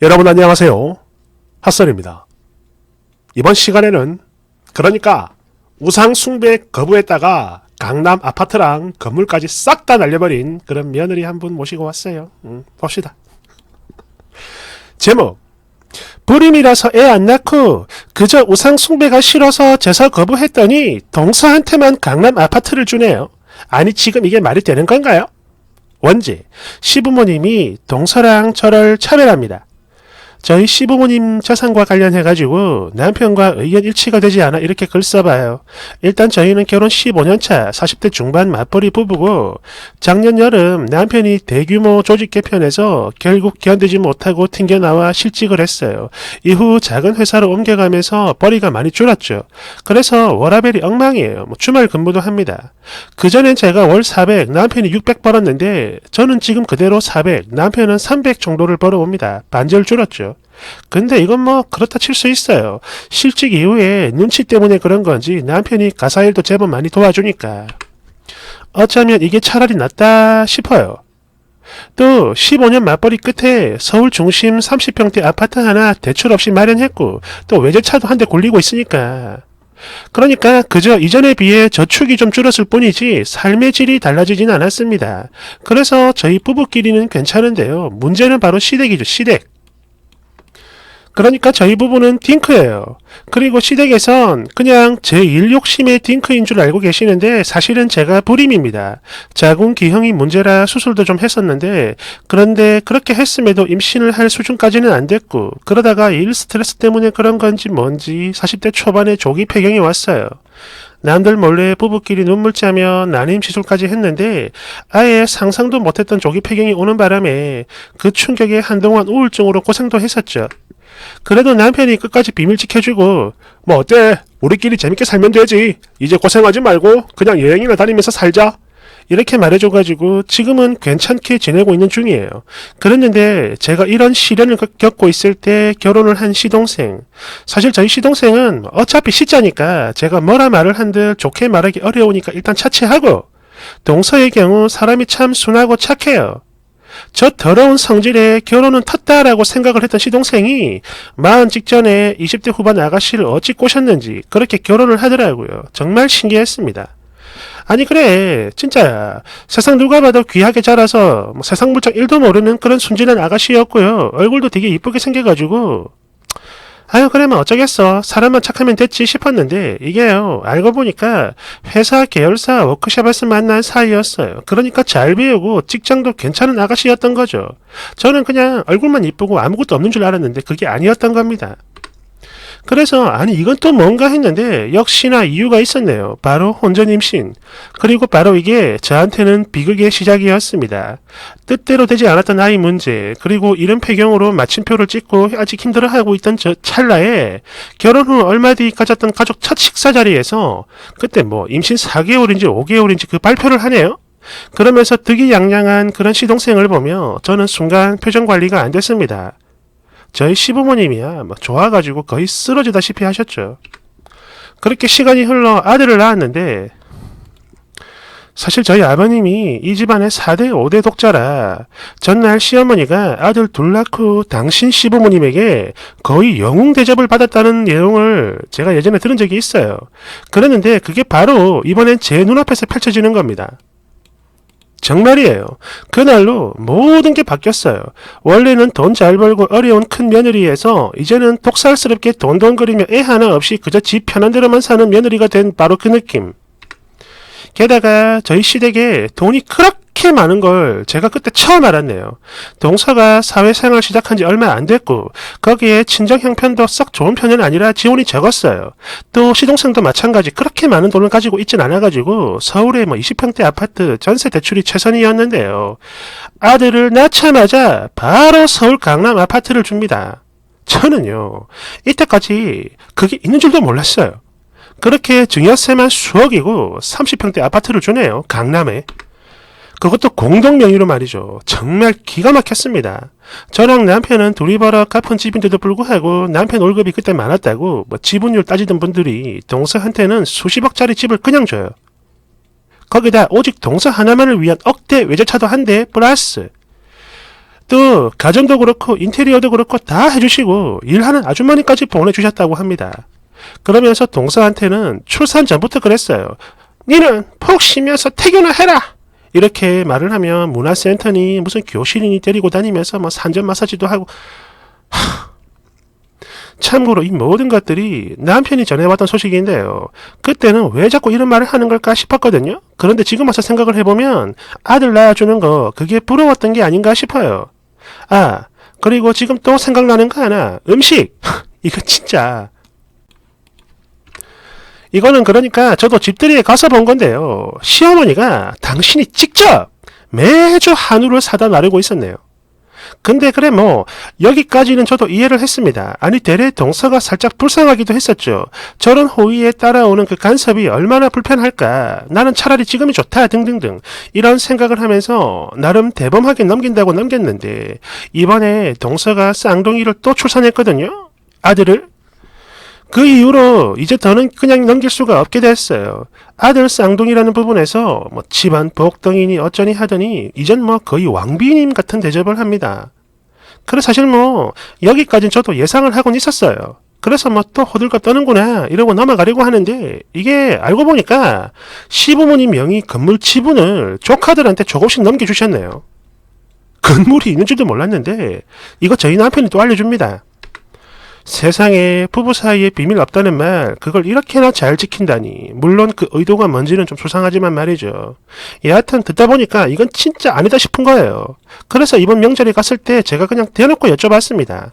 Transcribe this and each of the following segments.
여러분 안녕하세요. 핫설입니다. 이번 시간에는 그러니까 우상 숭배 거부했다가 강남 아파트랑 건물까지 싹 다 날려버린 그런 며느리 한 분 모시고 왔어요. 봅시다. 제목, 불임이라서 애 안 낳고 그저 우상 숭배가 싫어서 제사 거부했더니 동서한테만 강남 아파트를 주네요. 아니 지금 이게 말이 되는 건가요? 원제, 시부모님이 동서랑 저를 차별합니다. 저희 시부모님 재산과 관련해가지고 남편과 의견 일치가 되지 않아 이렇게 글 써봐요. 일단 저희는 결혼 15년차 40대 중반 맞벌이 부부고 작년 여름 남편이 대규모 조직 개편해서 결국 견디지 못하고 튕겨나와 실직을 했어요. 이후 작은 회사로 옮겨가면서 벌이가 많이 줄었죠. 그래서 워라밸이 엉망이에요. 주말 근무도 합니다. 그전엔 제가 월 400, 남편이 600 벌었는데 저는 지금 그대로 400, 남편은 300 정도를 벌어옵니다. 반절 줄었죠. 근데 이건 뭐 그렇다 칠 수 있어요. 실직 이후에 눈치 때문에 그런 건지 남편이 가사일도 제법 많이 도와주니까 어쩌면 이게 차라리 낫다 싶어요. 또 15년 맞벌이 끝에 서울 중심 30평대 아파트 하나 대출 없이 마련했고 또 외제차도 한 대 굴리고 있으니까 그러니까 그저 이전에 비해 저축이 좀 줄었을 뿐이지 삶의 질이 달라지진 않았습니다. 그래서 저희 부부끼리는 괜찮은데요. 문제는 바로 시댁이죠. 시댁. 그러니까 저희 부부는 딩크예요. 그리고 시댁에선 그냥 제 일 욕심의 딩크인 줄 알고 계시는데 사실은 제가 불임입니다. 자궁 기형이 문제라 수술도 좀 했었는데 그런데 그렇게 했음에도 임신을 할 수준까지는 안 됐고 그러다가 일 스트레스 때문에 그런 건지 뭔지 40대 초반에 조기 폐경이 왔어요. 남들 몰래 부부끼리 눈물 짜며 난임 시술까지 했는데 아예 상상도 못했던 조기 폐경이 오는 바람에 그 충격에 한동안 우울증으로 고생도 했었죠. 그래도 남편이 끝까지 비밀 지켜주고 뭐 어때? 우리끼리 재밌게 살면 되지. 이제 고생하지 말고 그냥 여행이나 다니면서 살자. 이렇게 말해줘가지고 지금은 괜찮게 지내고 있는 중이에요. 그랬는데 제가 이런 시련을 겪고 있을 때 결혼을 한 시동생. 사실 저희 시동생은 어차피 시자니까 제가 뭐라 말을 한들 좋게 말하기 어려우니까 일단 차치하고 동서의 경우 사람이 참 순하고 착해요. 저 더러운 성질에 결혼은 텄다라고 생각을 했던 시동생이 40 직전에 20대 후반 아가씨를 어찌 꼬셨는지 그렇게 결혼을 하더라고요. 정말 신기했습니다. 아니 그래 진짜야. 세상 누가 봐도 귀하게 자라서 세상 물정 1도 모르는 그런 순진한 아가씨였고요. 얼굴도 되게 이쁘게 생겨가지고 아유 그러면 어쩌겠어. 사람만 착하면 됐지 싶었는데 이게요. 알고 보니까 회사 계열사 워크숍에서 만난 사이였어요. 그러니까 잘 배우고 직장도 괜찮은 아가씨였던 거죠. 저는 그냥 얼굴만 이쁘고 아무것도 없는 줄 알았는데 그게 아니었던 겁니다. 그래서 아니 이건 또 뭔가 했는데 역시나 이유가 있었네요. 바로 혼전 임신. 그리고 바로 이게 저한테는 비극의 시작이었습니다. 뜻대로 되지 않았던 아이 문제 그리고 이른 폐경으로 마침표를 찍고 아직 힘들어하고 있던 저 찰나에 결혼 후 얼마 뒤 가졌던 가족 첫 식사 자리에서 그때 뭐 임신 4개월인지 5개월인지 그 발표를 하네요. 그러면서 득이양양한 그런 시동생을 보며 저는 순간 표정 관리가 안 됐습니다. 저희 시부모님이야 좋아가지고 거의 쓰러지다시피 하셨죠. 그렇게 시간이 흘러 아들을 낳았는데 사실 저희 아버님이 이 집안의 4대 5대 독자라 전날 시어머니가 아들 둘 낳고 당신 시부모님에게 거의 영웅 대접을 받았다는 내용을 제가 예전에 들은 적이 있어요. 그랬는데 그게 바로 이번엔 제 눈앞에서 펼쳐지는 겁니다. 정말이에요. 그날로 모든 게 바뀌었어요. 원래는 돈 잘 벌고 어려운 큰 며느리에서 이제는 독살스럽게 돈돈거리며 애 하나 없이 그저 집 편한 대로만 사는 며느리가 된 바로 그 느낌. 게다가 저희 시댁에 돈이 그렇게 많은 걸 제가 그때 처음 알았네요. 동서가 사회생활 시작한 지 얼마 안 됐고 거기에 친정 형편도 썩 좋은 편은 아니라 지원이 적었어요. 또 시동생도 마찬가지 그렇게 많은 돈을 가지고 있진 않아가지고 서울에 20평대 아파트 전세 대출이 최선이었는데요. 아들을 낳자마자 바로 서울 강남 아파트를 줍니다. 저는요 이때까지 그게 있는 줄도 몰랐어요. 그렇게 증여세만 수억이고 30평대 아파트를 주네요. 강남에. 그것도 공동 명의로 말이죠. 정말 기가 막혔습니다. 저랑 남편은 둘이 벌어 갚은 집인데도 불구하고 남편 월급이 그때 많았다고 지분율 따지던 분들이 동서한테는 수십억짜리 집을 그냥 줘요. 거기다 오직 동서 하나만을 위한 억대 외제차도 한 대 플러스 또 가전도 그렇고 인테리어도 그렇고 다 해주시고 일하는 아주머니까지 보내주셨다고 합니다. 그러면서 동서한테는 출산 전부터 그랬어요. 니는 푹 쉬면서 태교나 해라! 이렇게 말을 하면 문화센터니 무슨 교실이니 데리고 다니면서 뭐 산전 마사지도 하고. 참고로 이 모든 것들이 남편이 전해왔던 소식인데요. 그때는 왜 자꾸 이런 말을 하는 걸까 싶었거든요. 그런데 지금 와서 생각을 해보면 아들 낳아주는 거 그게 부러웠던 게 아닌가 싶어요. 아, 그리고 지금 또 생각나는 거 하나. 음식! 이거 진짜. 이거는 그러니까 저도 집들이에 가서 본 건데요. 시어머니가 당신이 직접 매주 한우를 사다 나르고 있었네요. 근데 그래 뭐 여기까지는 저도 이해를 했습니다. 아니 대래 동서가 살짝 불쌍하기도 했었죠. 저런 호의에 따라오는 그 간섭이 얼마나 불편할까. 나는 차라리 지금이 좋다 등등등 이런 생각을 하면서 나름 대범하게 넘긴다고 넘겼는데 이번에 동서가 쌍둥이를 또 출산했거든요. 아들을. 그 이후로 이제 더는 그냥 넘길 수가 없게 됐어요. 아들 쌍둥이라는 부분에서 뭐 집안 복덩이니 어쩌니 하더니 이젠 뭐 거의 왕비님 같은 대접을 합니다. 그래 사실 뭐 여기까진 저도 예상을 하곤 있었어요. 그래서 뭐 또 호들갑 떠는구나 이러고 넘어가려고 하는데 이게 알고 보니까 시부모님 명의 건물 지분을 조카들한테 조금씩 넘겨주셨네요. 건물이 있는 줄도 몰랐는데 이거 저희 남편이 또 알려줍니다. 세상에 부부 사이에 비밀 없다는 말 그걸 이렇게나 잘 지킨다니. 물론 그 의도가 뭔지는 좀 수상하지만 말이죠. 여하튼 듣다 보니까 이건 진짜 아니다 싶은 거예요. 그래서 이번 명절에 갔을 때 제가 그냥 대놓고 여쭤봤습니다.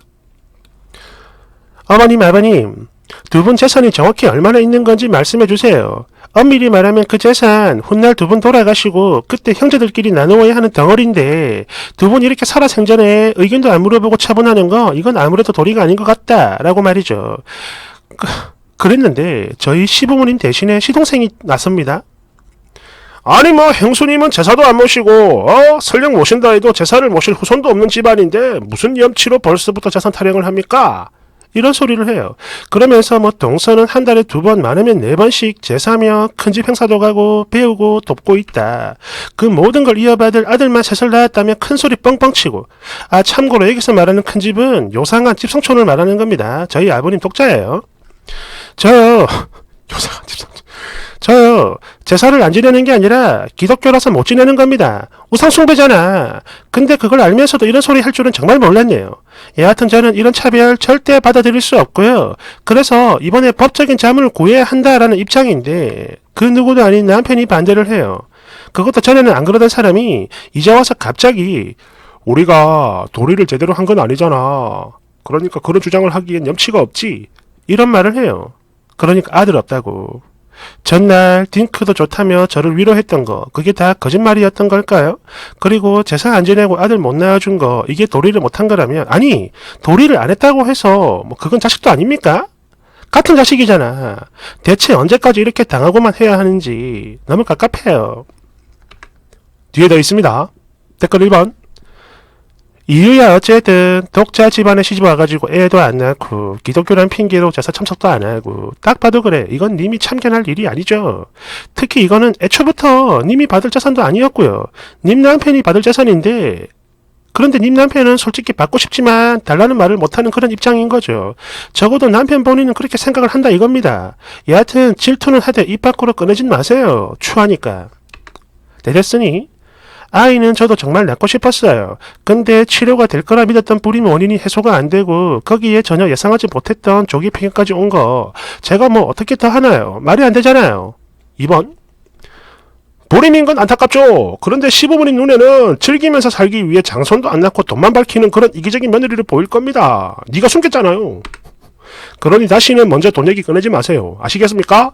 어머님 아버님 두 분 재산이 정확히 얼마나 있는 건지 말씀해 주세요. 엄밀히 말하면 그 재산 훗날 두 분 돌아가시고 그때 형제들끼리 나누어야 하는 덩어리인데 두 분 이렇게 살아생전에 의견도 안 물어보고 처분하는 거 이건 아무래도 도리가 아닌 것 같다라고 말이죠. 그랬는데 저희 시부모님 대신에 시동생이 나섭니다. 아니 뭐 형수님은 제사도 안 모시고 설령 모신다 해도 제사를 모실 후손도 없는 집안인데 무슨 염치로 벌써부터 재산 타령을 합니까? 이런 소리를 해요. 그러면서 뭐 동서는 한 달에 2번 많으면 4번씩 제사며 큰집 행사도 가고 배우고 돕고 있다. 그 모든 걸 이어받을 아들만 셋을 낳았다며 큰소리 뻥뻥 치고. 아 참고로 여기서 말하는 큰집은 요상한 집성촌을 말하는 겁니다. 저희 아버님 독자예요. 저요 제사를 안 지내는 게 아니라 기독교라서 못 지내는 겁니다. 우상숭배잖아. 근데 그걸 알면서도 이런 소리 할 줄은 정말 몰랐네요. 여하튼 저는 이런 차별 절대 받아들일 수 없고요. 그래서 이번에 법적인 자문을 구해야 한다라는 입장인데 그 누구도 아닌 남편이 반대를 해요. 그것도 전에는 안 그러던 사람이 이제 와서 갑자기 우리가 도리를 제대로 한 건 아니잖아. 그러니까 그런 주장을 하기엔 염치가 없지. 이런 말을 해요. 그러니까 아들 없다고. 전날 딩크도 좋다며 저를 위로했던 거 그게 다 거짓말이었던 걸까요? 그리고 제사 안 지내고 아들 못 낳아준 거 이게 도리를 못한 거라면 아니 도리를 안 했다고 해서 뭐 그건 자식도 아닙니까? 같은 자식이잖아. 대체 언제까지 이렇게 당하고만 해야 하는지 너무 갑갑해요. 뒤에 더 있습니다. 댓글 1번 이유야 어쨌든 독자 집안에 시집 와가지고 애도 안 낳고 기독교란 핑계로 제사 참석도 안 하고 딱 봐도 그래 이건 님이 참견할 일이 아니죠. 특히 이거는 애초부터 님이 받을 재산도 아니었고요. 님 남편이 받을 재산인데 그런데 님 남편은 솔직히 받고 싶지만 달라는 말을 못하는 그런 입장인 거죠. 적어도 남편 본인은 그렇게 생각을 한다 이겁니다. 여하튼 질투는 하되 입 밖으로 꺼내진 마세요. 추하니까. 네 됐으니 아이는 저도 정말 낳고 싶었어요. 근데 치료가 될 거라 믿었던 불임 원인이 해소가 안 되고 거기에 전혀 예상하지 못했던 조기 폐경까지 온 거 제가 뭐 어떻게 더 하나요? 말이 안 되잖아요. 2번 불임인 건 안타깝죠. 그런데 시부모님 눈에는 즐기면서 살기 위해 장손도 안 낳고 돈만 밝히는 그런 이기적인 며느리를 보일 겁니다. 네가 숨겼잖아요. 그러니 다시는 먼저 돈 얘기 꺼내지 마세요. 아시겠습니까?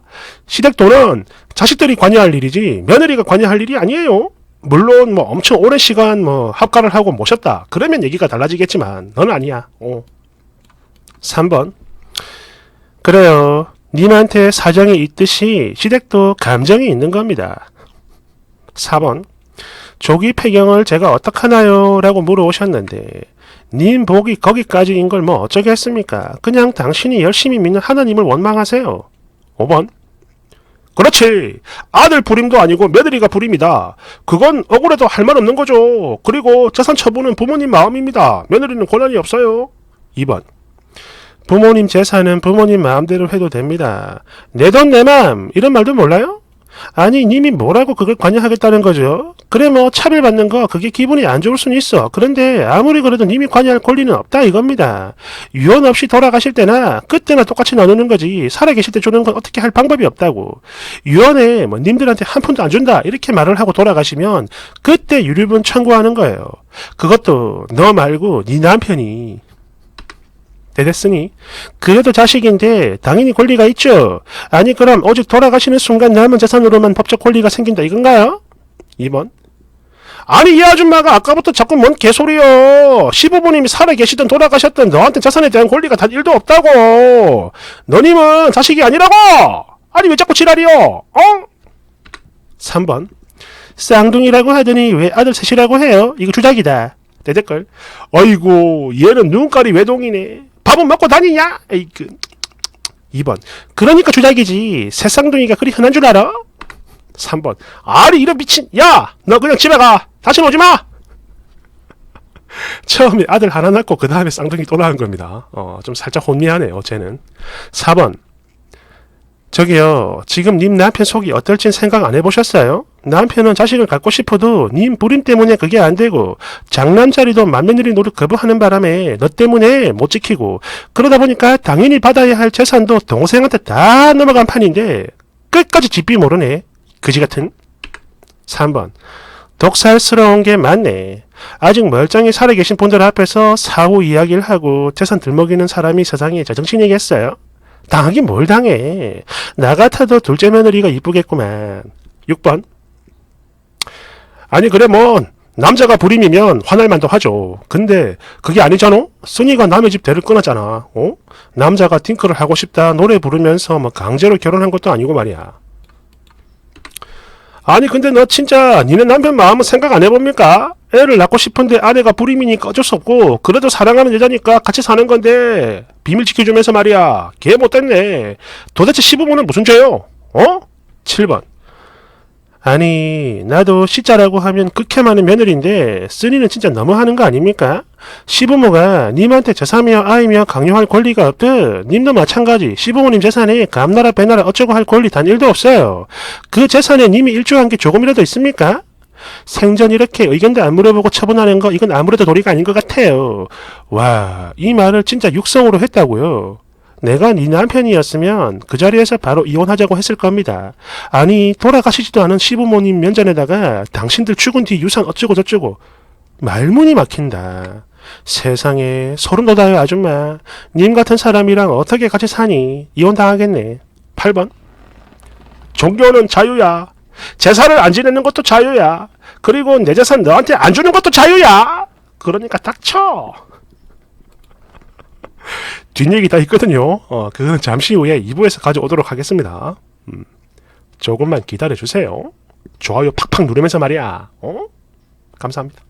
시댁 돈은 자식들이 관여할 일이지 며느리가 관여할 일이 아니에요. 물론 뭐 엄청 오랜 시간 뭐 합가를 하고 모셨다 그러면 얘기가 달라지겠지만 넌 아니야. 3번 그래요. 님한테 사정이 있듯이 시댁도 감정이 있는 겁니다. 4번 조기 폐경을 제가 어떡하나요? 라고 물어오셨는데 님 복이 거기까지인 걸 뭐 어쩌겠습니까? 그냥 당신이 열심히 믿는 하나님을 원망하세요. 5번 그렇지. 아들 불임도 아니고 며느리가 불임이다. 그건 억울해도 할 말 없는 거죠. 그리고 재산 처분은 부모님 마음입니다. 며느리는 권한이 없어요. 2번. 부모님 재산은 부모님 마음대로 해도 됩니다. 내 돈 내 맘 이런 말도 몰라요? 아니 님이 뭐라고 그걸 관여하겠다는 거죠? 그래 뭐 차별받는 거 그게 기분이 안 좋을 수는 있어. 그런데 아무리 그래도 님이 관여할 권리는 없다 이겁니다. 유언 없이 돌아가실 때나 그때나 똑같이 나누는 거지 살아계실 때 주는 건 어떻게 할 방법이 없다고. 유언에 뭐 님들한테 한 푼도 안 준다 이렇게 말을 하고 돌아가시면 그때 유류분 청구하는 거예요. 그것도 너 말고 네 남편이. 됐으니 그래도 자식인데 당연히 권리가 있죠. 아니 그럼 오직 돌아가시는 순간 남은 재산으로만 법적 권리가 생긴다 이건가요? 2번. 아니 이 아줌마가 아까부터 자꾸 뭔 개소리요. 시부모님이 살아계시든 돌아가셨든 너한테 재산에 대한 권리가 단 1도 없다고. 너님은 자식이 아니라고. 아니 왜 자꾸 지랄이요. 어? 3번. 쌍둥이라고 하더니 왜 아들 셋이라고 해요? 이거 주작이다. 대댓글. 어이구 얘는 눈깔이 외동이네. 밥은 먹고 다니냐? 에이그. 2번. 그러니까 주작이지. 새 쌍둥이가 그리 흔한 줄 알아? 3번. 아니 이런 미친. 야! 너 그냥 집에 가. 다시 오지 마. 처음에 아들 하나 낳고 그 다음에 쌍둥이 또 낳은 겁니다. 좀 살짝 혼미하네요. 쟤는. 4번. 저기요. 지금 님 남편 속이 어떨진 생각 안 해보셨어요? 남편은 자식을 갖고 싶어도 님 불임 때문에 그게 안 되고 장남자리도 맏며느리 노릇 거부하는 바람에 너 때문에 못 지키고 그러다 보니까 당연히 받아야 할 재산도 동생한테 다 넘어간 판인데 끝까지 뒷비 모르네. 그지같은. 3번. 독살스러운 게 맞네. 아직 멀쩡히 살아계신 분들 앞에서 사후 이야기를 하고 재산 들먹이는 사람이 세상에 제정신이겠어요? 당하긴 뭘 당해. 나 같아도 둘째 며느리가 이쁘겠구만. 6번. 아니 그래 뭐 남자가 불임이면 화날 만도 하죠. 근데 그게 아니잖아. 순이가 남의 집 대를 끊었잖아. 어? 남자가 팅크를 하고 싶다 노래 부르면서 뭐 강제로 결혼한 것도 아니고 말이야. 아니 근데 너 진짜 니네 남편 마음은 생각 안 해봅니까? 애를 낳고 싶은데 아내가 불임이니까 어쩔 수 없고 그래도 사랑하는 여자니까 같이 사는 건데 비밀 지켜주면서 말이야. 개 못됐네. 도대체 시부모는 무슨 죄요? 어? 7번. 아니 나도 시자라고 하면 극혐 많은 며느리인데 쓰니는 진짜 너무하는 거 아닙니까? 시부모가 님한테 제3이며 아이며 강요할 권리가 없듯 님도 마찬가지 시부모님 재산에 감나라 배나라 어쩌고 할 권리 단 1도 없어요. 그 재산에 님이 일조한 게 조금이라도 있습니까? 생전 이렇게 의견도 안 물어보고 처분하는 거 이건 아무래도 도리가 아닌 것 같아요. 와, 이 말을 진짜 육성으로 했다고요. 내가 네 남편이었으면 그 자리에서 바로 이혼하자고 했을 겁니다. 아니 돌아가시지도 않은 시부모님 면전에다가 당신들 죽은 뒤 유산 어쩌고 저쩌고 말문이 막힌다. 세상에 소름 돋아요 아줌마. 님 같은 사람이랑 어떻게 같이 사니? 이혼당하겠네. 8번. 종교는 자유야. 제사를 안 지내는 것도 자유야. 그리고 내 재산 너한테 안 주는 것도 자유야. 그러니까 닥쳐. 뒷얘기 다 있거든요. 그거는 잠시 후에 2부에서 가져오도록 하겠습니다. 조금만 기다려주세요. 좋아요 팍팍 누르면서 말이야. 감사합니다.